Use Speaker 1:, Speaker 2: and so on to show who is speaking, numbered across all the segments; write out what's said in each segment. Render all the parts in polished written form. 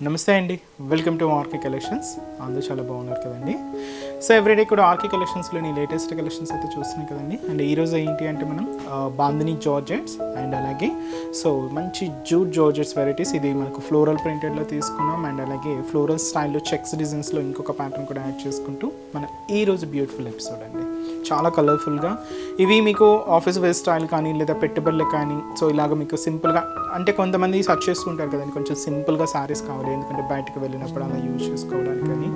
Speaker 1: నమస్తే అండి, welcome to RK collections. అందరూ చాలా బాగున్నారు కదండి. సో ఎవ్రీడే కూడా ఆర్కే కలెక్షన్స్లోని లేటెస్ట్ కలెక్షన్స్ అయితే చూస్తున్నాం కదండి. అండ్ ఈరోజు ఏంటి అంటే మనం బాందిని జార్జెట్స్ అండ్ అలాగే సో మంచి జూట్ జార్జెట్స్ వెరైటీస్. ఇది మనకు ఫ్లోరల్ ప్రింటెడ్లో తీసుకున్నాం అండ్ అలాగే ఫ్లోరల్ స్టైల్లో చెక్స్ డిజైన్స్లో ఇంకొక ప్యాటర్న్ కూడా యాడ్ చేసుకుంటూ మన ఈరోజు బ్యూటిఫుల్ ఎపిసోడ్ అండి. చాలా కలర్ఫుల్గా ఇవి మీకు ఆఫీస్ వేర్ స్టైల్ కానీ లేదా పెట్టుబడులు కానీ సో ఇలాగ మీకు సింపుల్గా అంటే కొంతమంది సర్చ్ చేస్తుంటారు కదండి, కొంచెం సింపుల్గా శారీస్ కావాలి ఎందుకంటే బయటకు వెళ్ళినప్పుడు అలా యూజ్ చేసుకోవడానికి కానీ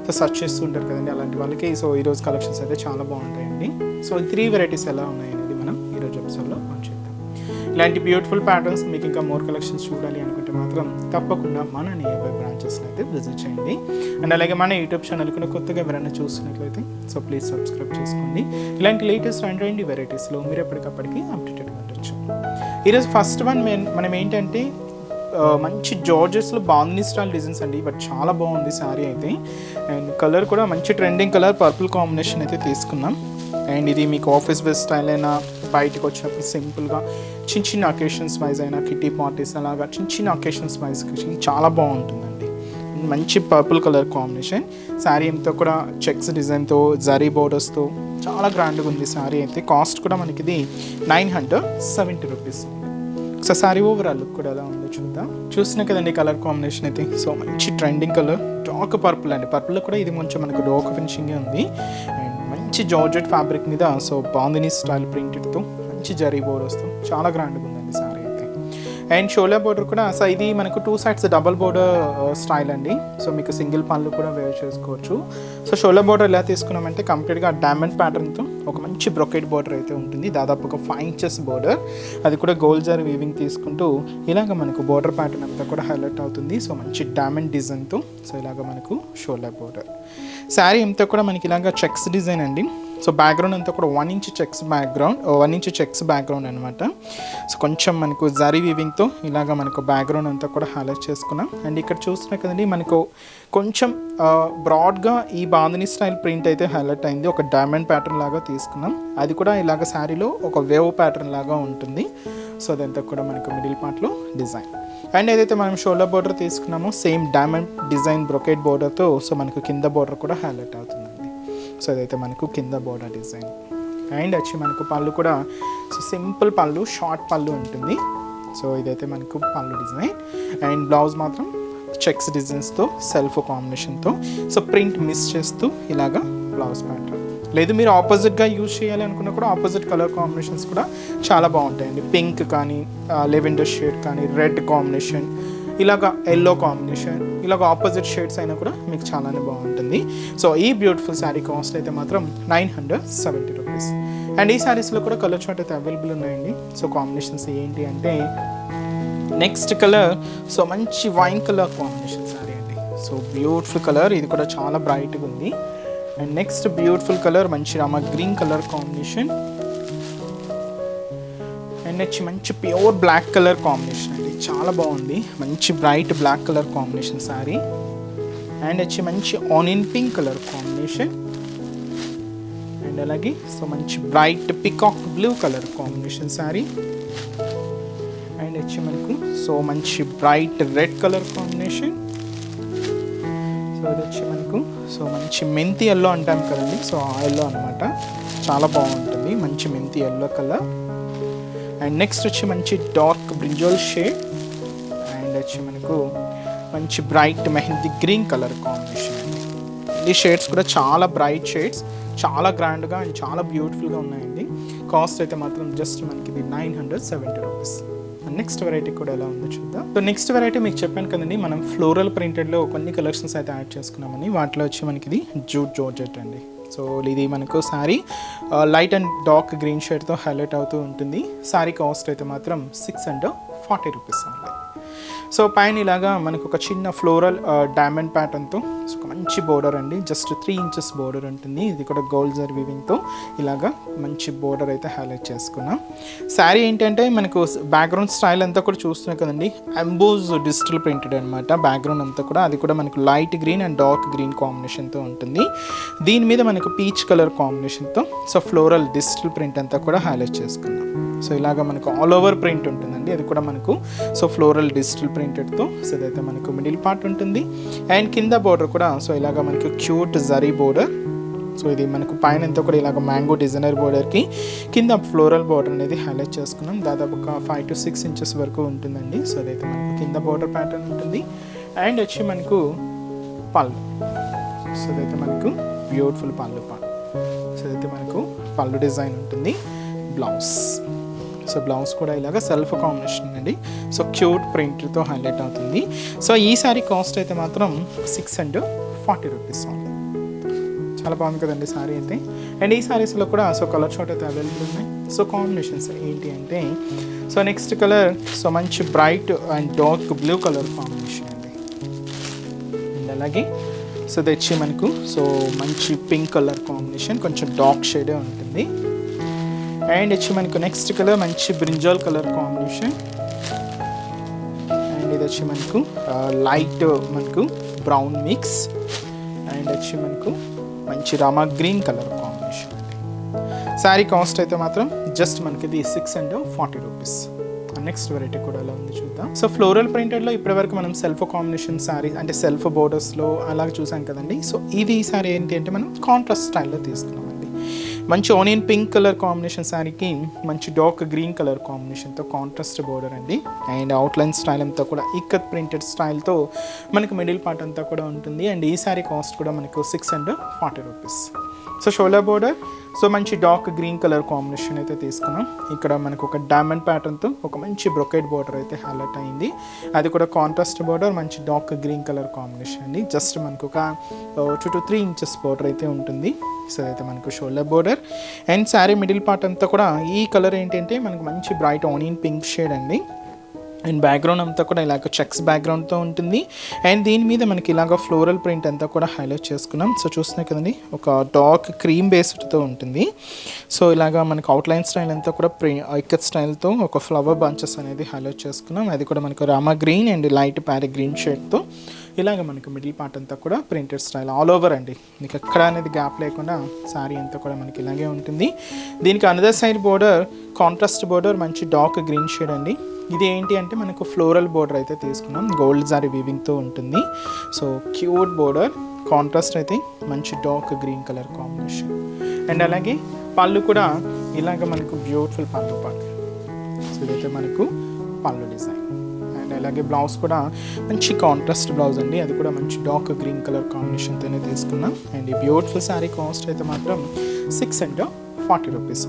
Speaker 1: సో సర్చ్ చేస్తుంటారు కదండి. అలాంటి వాళ్ళకి సో ఈరోజు కలెక్షన్స్ అయితే చాలా బాగుంటాయండి. సో 3 వెరైటీస్ ఎలా ఉన్నాయి అనేది మనం ఈరోజు ఎపిసోడ్లో చేద్దాం. ఇలాంటి బ్యూటిఫుల్ ప్యాటర్న్స్ మీకు ఇంకా మోర్ కలెక్షన్స్ చూడాలి అనుకుంటే మాత్రం తప్పకుండా మన నియర్ బ్రాంచెస్ని అయితే విజిట్ చేయండి. అండ్ అలాగే మన యూట్యూబ్ ఛానల్ కూడా కొత్తగా ఎవరైనా చూస్తున్నట్లయితే సో ప్లీజ్ సబ్స్క్రైబ్ చేసుకోండి. ఇలాంటి లేటెస్ట్ అండ్ వెరైటీస్లో మీరు ఎప్పటికప్పటికి అప్డేటెడ్గా ఉండొచ్చు. ఈరోజు ఫస్ట్ వన్ మనం ఏంటంటే మంచి జార్జెస్లో బాందిని స్టైల్ డిజైన్స్ అండి. బట్ చాలా బాగుంది శారీ అయితే. అండ్ కలర్ కూడా మంచి ట్రెండింగ్ కలర్ పర్పుల్ కాంబినేషన్ అయితే తీసుకున్నాం. అండ్ ఇది మీకు ఆఫీస్ వేర్ స్టైల్ అయినా బయటకు వచ్చినప్పుడు సింపుల్గా చిన్న చిన్న అకేషన్స్ వైజ్ అయినా కిటీ పార్టీస్ అలాగా చిన్న చిన్న అకేషన్స్ వైజ్ చాలా బాగుంటుందండి. మంచి పర్పుల్ కలర్ కాంబినేషన్. శారీ అంతా కూడా చెక్స్ డిజైన్తో జరీ బోర్డర్స్తో చాలా గ్రాండ్గా ఉంది శారీ అయితే. కాస్ట్ కూడా మనకి ఇది 970 rupees. So sari overall look కూడా ఎలా ఉందో చూద్దాం. చూస్తున్నా కదండి కలర్ కాంబినేషన్ అయితే. సో మంచి ట్రెండింగ్ కలర్ డార్క్ పర్పుల్ అండి. పర్పుల్ కూడా ఇది కొంచెం మనకు డార్క్ ఫినిషింగ్ ఉంది. అండ్ మంచి జార్జెట్ ఫ్యాబ్రిక్ మీద సో బాందిని స్టైల్ ప్రింటెడ్తో మంచి జరీ బోర్డర్స్తో చాలా గ్రాండ్గా ఉందండి శారీ అయితే. అండ్ షోలా బోర్డర్ కూడా సో ఇది మనకు 2 sides డబల్ బోర్డర్ స్టైల్ అండి. సో మీకు సింగిల్ పళ్ళు కూడా వేర్ చేసుకోవచ్చు. సో షోలా బోర్డర్ ఎలా తీసుకున్నామంటే కంప్లీట్గా డైమండ్ ప్యాటర్న్తో ఒక మంచి బ్రొకెట్ బోర్డర్ అయితే ఉంటుంది. దాదాపు ఒక 5 inches బోర్డర్, అది కూడా గోల్డ్ జరీ వీవింగ్ తీసుకుంటూ ఇలాగ మనకు బోర్డర్ ప్యాటర్న్ అంతా కూడా హైలైట్ అవుతుంది. సో మంచి డైమండ్ డిజైన్తో సో ఇలాగ మనకు షోలా బోర్డర్. శారీ అంతా కూడా మనకి ఇలాగ చెక్స్ డిజైన్ అండి. సో బ్యాక్గ్రౌండ్ అంతా కూడా 1 inch చెక్స్ బ్యాక్గ్రౌండ్ అనమాట. సో కొంచెం మనకు జరీ వీవింగ్తో ఇలాగ మనకు బ్యాక్గ్రౌండ్ అంతా కూడా హైలైట్ చేసుకున్నాం. అండ్ ఇక్కడ చూస్తున్నా కదండి మనకు కొంచెం బ్రాడ్గా ఈ బాందిని స్టైల్ ప్రింట్ అయితే హైలైట్ అయింది. ఒక డైమండ్ ప్యాటర్న్ లాగా తీసుకున్నాం. అది కూడా ఇలాగ శారీలో ఒక వేవ్ ప్యాటర్న్ లాగా ఉంటుంది. సో అదంతా కూడా మనకు మిడిల్ పార్ట్లో డిజైన్. అండ్ ఏదైతే మనం షోల్డర్ బోర్డర్ తీసుకున్నామో సేమ్ డైమండ్ డిజైన్ బ్రొకెట్ బోర్డర్తో సో మనకు కింద బోర్డర్ కూడా హైలైట్ అవుతుందండి. సో అదైతే మనకు కింద బోర్డర్ డిజైన్. అండ్ వచ్చి మనకు పళ్ళు కూడా సో సింపుల్ పళ్ళు, షార్ట్ పళ్ళు ఉంటుంది. సో ఇదైతే మనకు పళ్ళు డిజైన్. అండ్ బ్లౌజ్ మాత్రం చెక్స్ డిజైన్స్తో సెల్ఫ్ కాంబినేషన్తో సో ప్రింట్ మిస్ చేస్తూ ఇలాగా బ్లౌజ్ ప్యాటర్న్. లేదు మీరు ఆపోజిట్గా యూజ్ చేయాలి అనుకున్నా కూడా ఆపోజిట్ కలర్ కాంబినేషన్స్ కూడా చాలా బాగుంటాయండి. పింక్ కానీ లెవెండర్ షేడ్ కానీ రెడ్ కాంబినేషన్ ఇలాగ ఎల్లో కాంబినేషన్ ఇలాగ ఆపోజిట్ షేడ్స్ అయినా కూడా మీకు చాలానే బాగుంటుంది. సో ఈ బ్యూటిఫుల్ శారీ కాస్ట్ అయితే మాత్రం 970 రూపీస్. అండ్ ఈ శారీస్లో కూడా కలర్ చార్ట్ అయితే అవైలబుల్ ఉన్నాయండి. సో కాంబినేషన్స్ ఏంటి అంటే నెక్స్ట్ కలర్ సో మంచి వైన్ కలర్ కాంబినేషన్ శారీ అండి. సో బ్యూటిఫుల్ కలర్, ఇది కూడా చాలా బ్రైట్గా ఉంది. అండ్ నెక్స్ట్ బ్యూటిఫుల్ కలర్ మంచి Rama green colour combination. And వచ్చి మంచి ప్యూర్ బ్లాక్ కలర్ కాంబినేషన్ అండి, చాలా బాగుంది. మంచి bright black colour combination sari. And వచ్చి మంచి onion pink colour combination. And అలాగే సో మంచి bright peacock blue colour combination sari. And వచ్చి మనకు సో మంచి bright red colour combination. So అది వచ్చి మనకు సో మంచి మెంతి ఎల్లో అంటాం కదండి, సో ఆ ఎల్లో అనమాట, చాలా బాగుంటుంది. మంచి మెంతి ఎల్లో కలర్. అండ్ నెక్స్ట్ వచ్చి మంచి డార్క్ బ్రింజాల్ షేడ్. అండ్ వచ్చి మనకు మంచి bright mehndi green colour combination అండి. ఈ షేడ్స్ కూడా చాలా బ్రైట్ షేడ్స్, చాలా గ్రాండ్గా అండ్ చాలా బ్యూటిఫుల్గా ఉన్నాయండి. కాస్ట్ అయితే మాత్రం జస్ట్ మనకి ఇది 970 రూపీస్. నెక్స్ట్ వెరైటీ కూడా ఎలా ఉందో చూద్దాం. సో నెక్స్ట్ వెరైటీ మీకు చెప్పాను కదండి, మనం ఫ్లోరల్ ప్రింటెడ్లో కొన్ని కలెక్షన్స్ అయితే యాడ్ చేసుకున్నామని. వాటిలో వచ్చి మనకి ఇది జూట్ జార్జెట్ అండి. సో ఇది మనకు sari light and dark green షేడ్తో హైలైట్ అవుతూ ఉంటుంది. శారీ కాస్ట్ అయితే మాత్రం 640 రూపీస్ ఉంది. సో పైన ఇలాగా మనకు ఒక చిన్న ఫ్లోరల్ డైమండ్ ప్యాటర్న్తో ఒక మంచి బోర్డర్ అండి, జస్ట్ 3 inches బోర్డర్ ఉంటుంది. ఇది కూడా గోల్డ్ జరీ వీవింగ్తో ఇలాగా మంచి బోర్డర్ అయితే హైలైట్ చేసుకున్నాం. శారీ ఏంటంటే మనకు బ్యాక్గ్రౌండ్ స్టైల్ అంతా కూడా చూస్తున్నాం కదండి, ఎంబోజ్ డిజిటల్ ప్రింటెడ్ అనమాట. బ్యాక్గ్రౌండ్ అంతా కూడా అది కూడా మనకు light green and dark green కాంబినేషన్తో ఉంటుంది. దీని మీద మనకు పీచ్ కలర్ కాంబినేషన్తో సో ఫ్లోరల్ డిజిటల్ ప్రింట్ అంతా కూడా హైలైట్ చేసుకున్నాం. సో ఇలాగ మనకు ఆల్ ఓవర్ ప్రింట్ ఉంటుందండి, అది కూడా మనకు సో ఫ్లోరల్ డిజిటల్ ప్రింటెడ్తో. సో ఇదైతే మనకు మిడిల్ పార్ట్ ఉంటుంది. అండ్ కింద బోర్డర్ కూడా సో ఇలాగ మనకు క్యూట్ జరీ బోర్డర్. సో ఇది మనకు పైన అంతా కూడా ఇలాగ మ్యాంగో డిజైనర్ బోర్డర్కి కింద ఫ్లోరల్ బోర్డర్ అనేది హైలైట్ చేసుకున్నాం. దాదాపు ఒక 5 to 6 inches వరకు ఉంటుందండి. సో అదైతే మనకు కింద బోర్డర్ ప్యాటర్న్ ఉంటుంది. అండ్ వచ్చి మనకు పళ్ళు. సో అదైతే మనకు బ్యూటిఫుల్ పళ్ళు పార్ట్. సో అదైతే మనకు పళ్ళు డిజైన్ ఉంటుంది. బ్లౌజ్, సో బ్లౌజ్ కూడా ఇలాగ సెల్ఫ్ కాంబినేషన్ అండి. సో క్యూట్ ప్రింట్తో హైలైట్ అవుతుంది. సో ఈ సారీ కాస్ట్ అయితే మాత్రం 640 rupees ఓన్లీ. చాలా బాగుంది కదండి సారీ అయితే. అండ్ ఈ సారీస్లో కూడా సో కలర్ షార్ట్ అయితే అవైలబుల్ ఉన్నాయి. సో కాంబినేషన్స్ ఏంటి అంటే సో నెక్స్ట్ కలర్ సో మంచి bright and dark blue colour combination అండి. అండ్ అలాగే సో తెచ్చి మనకు సో మంచి పింక్ కలర్ కాంబినేషన్, కొంచెం డార్క్ షేడే ఉంటుంది. అండ్ వచ్చి మనకు నెక్స్ట్ కలర్ మంచి బ్రింజాల్ కలర్ కాంబినేషన్. అండ్ ఇది వచ్చి మనకు లైట్ మనకు బ్రౌన్ మిక్స్. అండ్ వచ్చి మనకు మంచి రామా గ్రీన్ కలర్ కాంబినేషన్ అండి. శారీ కాస్ట్ అయితే మాత్రం జస్ట్ మనకి ఇది 640 rupees. నెక్స్ట్ వెరైటీ కూడా ఎలా ఉంది చూద్దాం. సో ఫ్లోరల్ ప్రింటెడ్లో ఇప్పటివరకు మనం సెల్ఫ్ కాంబినేషన్ శారీ అంటే సెల్ఫ్ బోర్డర్స్లో అలాగ చూసాం కదండి. సో ఇది ఈ శారీ ఏంటి అంటే మనం కాంట్రాస్ట్ స్టైల్లో తీసుకున్నామండి. మంచి ఆనియన్ పింక్ కలర్ కాంబినేషన్ శారీకి మంచి డార్క్ గ్రీన్ కలర్ కాంబినేషన్తో కాంట్రాస్ట్ బోర్డర్ అండి. అండ్ అవుట్లైన్ స్టైల్ అంతా కూడా ఇక్కత్ ప్రింటెడ్ స్టైల్తో మనకు మిడిల్ పార్ట్ అంతా కూడా ఉంటుంది. అండ్ ఈ శారీ కాస్ట్ కూడా మనకు 640 rupees. So shoulder border so మంచి డార్క్ గ్రీన్ కలర్ కాంబినేషన్ అయితే తీసుకున్నాం. ఇక్కడ మనకు ఒక డైమండ్ ప్యాటర్న్తో ఒక మంచి బ్రొకెట్ బోర్డర్ అయితే హైలైట్ అయింది. అది కూడా కాంట్రాస్ట్ బోర్డర్, మంచి డార్క్ గ్రీన్ కలర్ కాంబినేషన్ అండి. జస్ట్ మనకు ఒక 2 to 3 inches బోర్డర్ అయితే ఉంటుంది. సో అయితే మనకు shoulder border. And sari middle part అంతా కూడా ఈ కలర్ ఏంటంటే మనకు మంచి బ్రైట్ ఆనియన్ పింక్ షేడ్ అండి. అండ్ బ్యాక్గ్రౌండ్ అంతా కూడా ఇలాగ చెక్స్ బ్యాక్గ్రౌండ్తో ఉంటుంది. అండ్ దీని మీద మనకి ఇలాగ ఫ్లోరల్ ప్రింట్ అంతా కూడా హైలైట్ చేసుకున్నాం. సో చూస్తున్నాయి కదండి, ఒక డార్క్ క్రీమ్ బేస్డ్తో ఉంటుంది. సో ఇలాగ మనకు అవుట్లైన్ స్టైల్ అంతా కూడా ఇక్కత్ స్టైల్తో ఒక ఫ్లవర్ బంచెస్ అనేది హైలైట్ చేసుకున్నాం. అది కూడా మనకు రామా గ్రీన్ అండ్ లైట్ ప్యారీ గ్రీన్ షేడ్తో ఇలాగ మనకు మిడిల్ పార్ట్ అంతా కూడా ప్రింటెడ్ స్టైల్ ఆల్ ఓవర్ అండి. మీకు ఎక్కడ అనేది గ్యాప్ లేకుండా శారీ అంతా కూడా మనకి ఇలాగే ఉంటుంది. దీనికి another side border contrast border మంచి డార్క్ గ్రీన్ షేడ్ అండి. ఇది ఏంటి అంటే మనకు ఫ్లోరల్ బోర్డర్ అయితే తీసుకున్నాం, గోల్డ్ జారీ వీవింగ్తో ఉంటుంది. సో క్యూట్ బోర్డర్, కాంట్రాస్ట్ అయితే మంచి dark green colour combination. And అలాగే పళ్ళు కూడా ఇలాగ మనకు బ్యూటిఫుల్ పళ్ళు పార్ట్. సో ఇదైతే మనకు పళ్ళు డిజైన్. అండ్ అలాగే బ్లౌజ్ కూడా మంచి కాంట్రాస్ట్ బ్లౌజ్ అండి, అది కూడా మంచి డార్క్ గ్రీన్ కలర్ కాంబినేషన్తోనే తీసుకున్నాం. అండ్ ఈ బ్యూటిఫుల్ శారీ కాస్ట్ అయితే మాత్రం 640 rupees.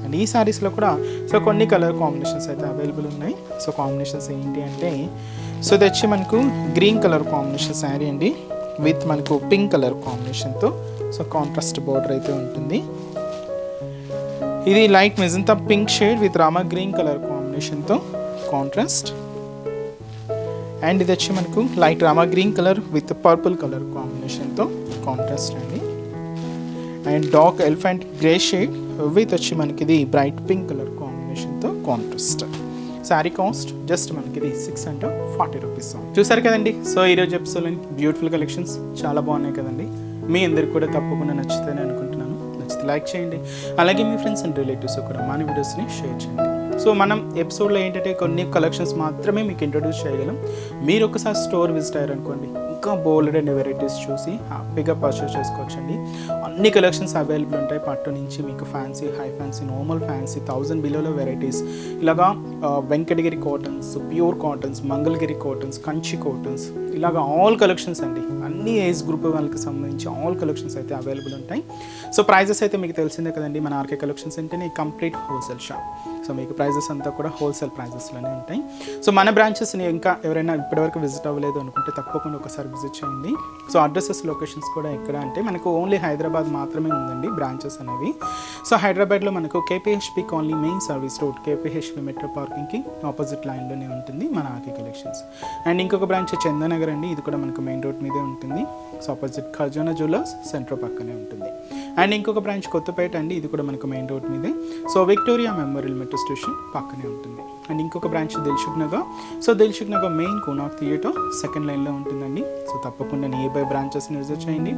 Speaker 1: అండ్ ఈ శారీస్లో కూడా సో కొన్ని కలర్ కాంబినేషన్స్ అయితే అవైలబుల్ ఉన్నాయి. సో కాంబినేషన్స్ ఏంటి అంటే సో ఇది వచ్చి మనకు గ్రీన్ కలర్ కాంబినేషన్ శారీ అండి విత్ మనకు పింక్ కలర్ కాంబినేషన్తో సో కాంట్రాస్ట్ బోర్డర్ అయితే ఉంటుంది. ఇది light magenta pink shade with Rama green colour కాంబినేషన్తో కాంట్రాస్ట్. అండ్ ఇది వచ్చి మనకు light Rama green colour with purple colour కాంబినేషన్తో కాంట్రాస్ట్ అండి. And dark elephant grey shade with వచ్చి మనకి ఇది బ్రైట్ పింక్ కలర్ కాంబినేషన్తో కాంట్రాస్ట్. శారీ కాస్ట్ జస్ట్ మనకి ఇది 640 rupees. చూసారు కదండి. సో ఈరోజు ఎపిసోడ్లో బ్యూటిఫుల్ కలెక్షన్స్ చాలా బాగున్నాయి కదండి. మీ అందరికి కూడా తప్పకుండా నచ్చుతాయని అనుకుంటున్నాను. నచ్చితే లైక్ చేయండి, అలాగే మీ ఫ్రెండ్స్ అండ్ రిలేటివ్స్ కూడా మన వీడియోస్ని షేర్ చేయండి. సో మనం ఎపిసోడ్లో ఏంటంటే కొన్ని కలెక్షన్స్ మాత్రమే మీకు ఇంట్రొడ్యూస్ చేయగలం. మీరు ఒకసారి స్టోర్ విజిట్ అయ్యారనుకోండి, ఇంకా బోల్డ్ అండ్ వెరైటీస్ చూసి హ్యాపీగా పర్చేస్ చేసుకోవచ్చండి. అన్ని కలెక్షన్స్ అవైలబుల్ ఉంటాయి. పట్టు నుంచి మీకు fancy, high fancy, normal fancy, 1000 బిలోలో వెరైటీస్, ఇలాగా Venkatagiri cottons, pure cottons, Mangalagiri cottons, Kanchi cottons, ఇలాగా ఆల్ కలెక్షన్స్ అండి. అన్ని ఏజ్ గ్రూప్ వాళ్ళకి సంబంధించి ఆల్ కలెక్షన్స్ అయితే అవైలబుల్ ఉంటాయి. సో ప్రైజెస్ అయితే మీకు తెలిసిందే కదండి. మన ఆర్కే కలెక్షన్స్ అంటేనే కంప్లీట్ హోల్సేల్ షాప్. సో మీకు ప్రైజెస్ అంతా కూడా హోల్సేల్ ప్రైజెస్లోనే ఉంటాయి. సో మన బ్రాంచెస్ని ఇంకా ఎవరైనా ఇప్పటివరకు విజిట్ అవ్వలేదు అనుకుంటే తప్పకుండా ఒకసారి విజిట్ చేయండి. సో అడ్రసెస్, లొకేషన్స్ కూడా ఎక్కడ అంటే మనకు ఓన్లీ హైదరాబాద్ మాత్రమే ఉందండి బ్రాంచెస్ అనేవి. సో హైదరాబాద్లో మనకు KPHB colony main service road, KPHB metro పార్కింగ్కి ఆపోజిట్ లైన్లోనే ఉంటుంది మన ఆర్కే కలెక్షన్స్. అండ్ ఇంకొక బ్రాంచ్ చందనగర్ అండి, ఇది కూడా మనకు మెయిన్ రోడ్ మీదే ఉంటుంది. So opposite Khazana jewellers centre పక్కనే ఉంటుంది. అండ్ ఇంకొక బ్రాంచ్ కొత్తపేట అండి, ఇది కూడా మనకు మెయిన్ రోడ్ మీదే. So Victoria memorial metro station పక్కనే ఉంటుంది. అండ్ ఇంకొక branch Dilsukh Nagar. So Dilsukh Nagar main Konark theatre second లైన్లో ఉంటుందండి. సో తప్పకుండా నియర్ బై బ్రాంచెస్ని విజిట్ చేయండి.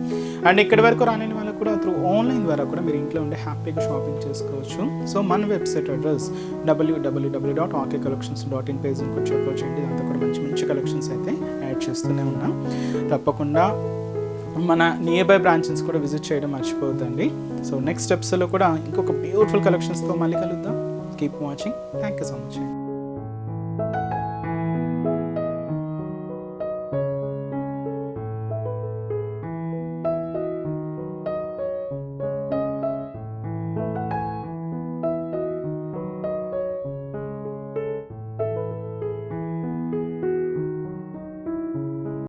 Speaker 1: అండ్ ఇక్కడి వరకు రాని వాళ్ళకు కూడా త్రూ ఆన్లైన్ ద్వారా కూడా మీరు ఇంట్లో ఉండే హ్యాపీగా షాపింగ్ చేసుకోవచ్చు. సో మన వెబ్సైట్ అడ్రస్ www.rkcollections.in పేజ్ని కూడా చెక్ చేయండి. దాంతో కూడా మంచి మంచి కలెక్షన్స్ అయితే యాడ్ చేస్తూనే ఉన్నాం. తప్పకుండా మన నియర్ బై బ్రాంచెస్ కూడా విజిట్ చేయడం మర్చిపోతుందండి. సో నెక్స్ట్ ఎపిసోడ్లో కూడా ఇంకొక బ్యూటిఫుల్ కలెక్షన్స్తో మళ్ళీ కలుద్దాం. Keep watching. Thank you so much.